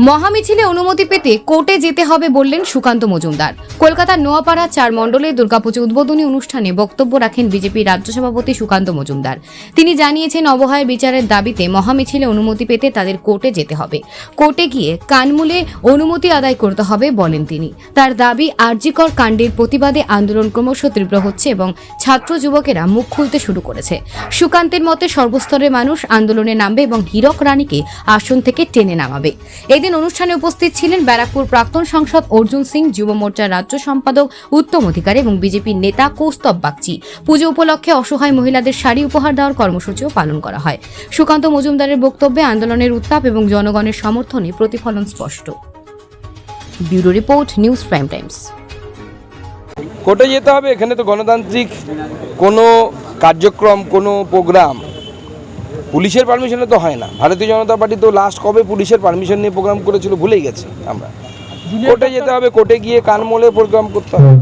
মহামিছিলে অনুমতি পেতে কোর্টে যেতে হবে বললেন সুকান্ত মজুমদার। কলকাতার নোয়াপাড়া 4 মণ্ডলে দুর্গাপুজো উদ্বোধনী অনুষ্ঠানে বক্তব্য রাখেন বিজেপি রাজ্য সভাপতি সুকান্ত মজুমদার। তিনি জানিয়েছেন, অবহায় বিচারের দাবিতে মহামিছিলে অনুমতি পেতে তাদের কোর্টে যেতে হবে। কোর্টে গিয়ে কানমূলে অনুমতি আদায় করতে হবে বলেন তিনি। তার দাবি, আরজিকর কাণ্ডের প্রতিবাদে আন্দোলন ক্রমশ তীব্র হচ্ছে এবং ছাত্র যুবকেরা মুখ খুলতে শুরু করেছে। সুকান্তের মতে সর্বস্তরের মানুষ আন্দোলনে নামবে এবং হীরক রানীকে আসন থেকে টেনে নামাবে। এদিন অনুষ্ঠানে উপস্থিত ছিলেন ব্যারাকপুর প্রাক্তন সাংসদ অর্জুন সিং, যুব মোর্চার রাজ্য সম্পাদক উত্তম অধিকারী এবং বিজেপির নেতা কৌস্তব বাগচি। পুজো উপলক্ষে অসহায় মহিলাদের শাড়ি উপহার দেওয়ার কর্মসূচিও পালন করা হয়। সুকান্ত মজুমদারের বক্তব্যে আন্দোলনের উত্তাপ এবং জনগণের সমর্থনে প্রতিফলন স্পষ্ট। Bureau report, news prime Times. কোর্টে যেতে হবে। এখানে তো গণতান্ত্রিক কোনো কার্যক্রম, কোনো প্রোগ্রাম পুলিশের পারমিশনে তো হয় না। ভারতীয় জনতা পার্টি তো লাস্ট কবে পুলিশের পারমিশন নিয়ে প্রোগ্রাম করেছিল ভুলেই গেছি আমরা। কোর্টে যেতে হবে, কোর্টে গিয়ে কানমূলে প্রোগ্রাম করতে হবে।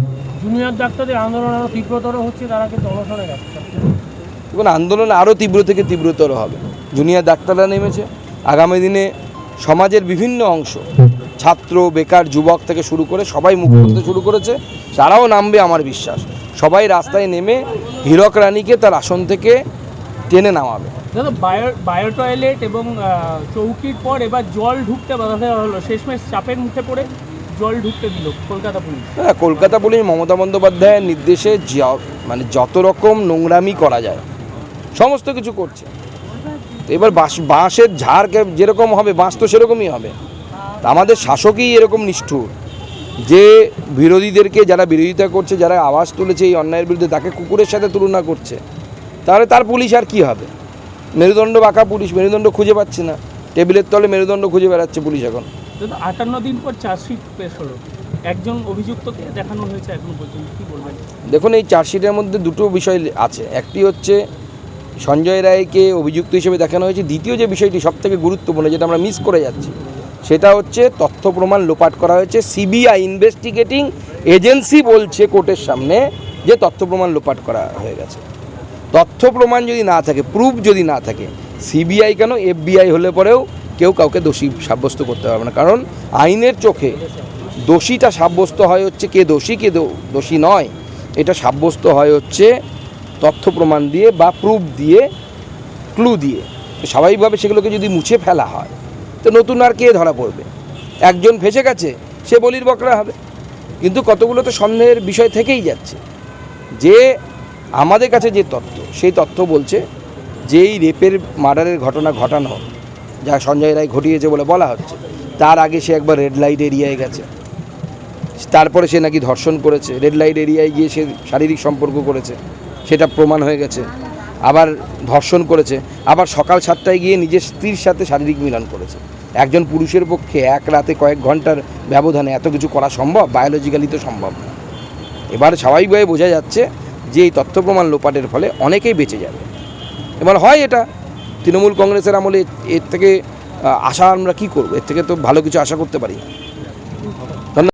জুনিয়র ডাক্তারদের আন্দোলন আরও তীব্রতর হচ্ছে, তারা কিন্তু অনশনে যাচ্ছে। দেখুন, আন্দোলন আরও তীব্র থেকে তীব্রতর হবে। জুনিয়র ডাক্তাররা নেমেছে। আগামী দিনে সমাজের বিভিন্ন অংশ, ছাত্র, বেকার, যুবক থেকে শুরু করে সবাই মুখ খুলতে শুরু করেছে। তারাও নামবে আমার বিশ্বাস। সবাই রাস্তায় নেমে হীরক রানীকে তার আসন থেকে টেনে নামাবে। দাদা, বায়ো টয়লেট এবং চৌকির পর এবার জল ঢুকতে বাধা দেওয়া হলো। শেষমেশ চাপের মুখে পড়ে জল ঢুকতে দিল কলকাতা পুলিশ। হ্যাঁ, কলকাতা পুলিশ মমতা বন্দ্যোপাধ্যায়ের নির্দেশে যত রকম নোংরামি করা যায় সমস্ত কিছু করছে। এবার বাঁশের ঝাড়কে যেরকম হবে, বাঁশ তো সেরকমই হবে। আমাদের শাসকই এরকম নিষ্ঠুর যে বিরোধীদেরকে, যারা বিরোধিতা করছে, যারা আওয়াজ তুলেছে এই অন্যায়ের বিরুদ্ধে, তাকে কুকুরের সাথে তুলনা করছে। তাহলে তার পুলিশ আর কি হবে? মেরুদণ্ড বাঁকা পুলিশ, মেরুদণ্ড খুঁজে পাচ্ছে না। টেবিলের তলে মেরুদণ্ড খুঁজে বেড়াচ্ছে পুলিশ এখন। 58 দিন পর চার্জশিট পেশ হলো, একজন অভিযুক্তকে দেখানো হয়েছে এখন পর্যন্ত, কি বলবেন? দেখুন, এই চার্জশিটের মধ্যে দুটো বিষয় আছে। একটি হচ্ছে সঞ্জয় রায়কে অভিযুক্ত হিসেবে দেখানো হয়েছে। দ্বিতীয় যে বিষয়টি সবথেকে গুরুত্বপূর্ণ, যেটা আমরা মিস করে যাচ্ছি, সেটা হচ্ছে তথ্য প্রমাণ লোপাট করা হয়েছে। সিবিআই ইনভেস্টিগেটিং এজেন্সি বলছে কোর্টের সামনে যে তথ্য প্রমাণ লোপাট করা হয়ে গেছে। তথ্য প্রমাণ যদি না থাকে, প্রুফ যদি না থাকে, সিবিআই কেন FBI হলে পরেও কেউ কাউকে দোষী সাব্যস্ত করতে পারবে না। কারণ আইনের চোখে দোষীটা সাব্যস্ত হয় হচ্ছে কে দোষী, কে দোষী নয়, এটা সাব্যস্ত হয় হচ্ছে তথ্য প্রমাণ দিয়ে বা প্রুফ দিয়ে, ক্লু দিয়ে। স্বাভাবিকভাবে সেগুলোকে যদি মুছে ফেলা হয় তো নতুন আর কে ধরা পড়বে? একজন ফেসে গেছে, সে বলির বকরা হবে। কিন্তু কতগুলো তো সন্দেহের বিষয় থেকেই যাচ্ছে। যে আমাদের কাছে যে তথ্য, সেই তথ্য বলছে যে এই রেপের, মার্ডারের ঘটনা ঘটানো যা সঞ্জয় রায় ঘটিয়েছে বলে বলা হচ্ছে, তার আগে সে একবার রেড লাইট এরিয়ায় গেছে। তারপরে সে নাকি ধর্ষণ করেছে, রেড লাইট এরিয়ায় গিয়ে সে শারীরিক সম্পর্ক করেছে, সেটা প্রমাণ হয়ে গেছে। আবার ধর্ষণ করেছে, আবার সকাল 7টায় গিয়ে নিজের স্ত্রীর সাথে শারীরিক মিলন করেছে। একজন পুরুষের পক্ষে এক রাতে কয়েক ঘন্টার ব্যবধানে এত কিছু করা সম্ভব? বায়োলজিক্যালি তো সম্ভব না। এবার স্বাভাবিকভাবে বোঝা যাচ্ছে যে এই তথ্য প্রমাণ লোপাটের ফলে অনেকেই বেঁচে যাবে। এবার হয় এটা তৃণমূল কংগ্রেসের আমলে, এর থেকে আশা আমরা কী করবো? এর থেকে তো ভালো কিছু আশা করতে পারি।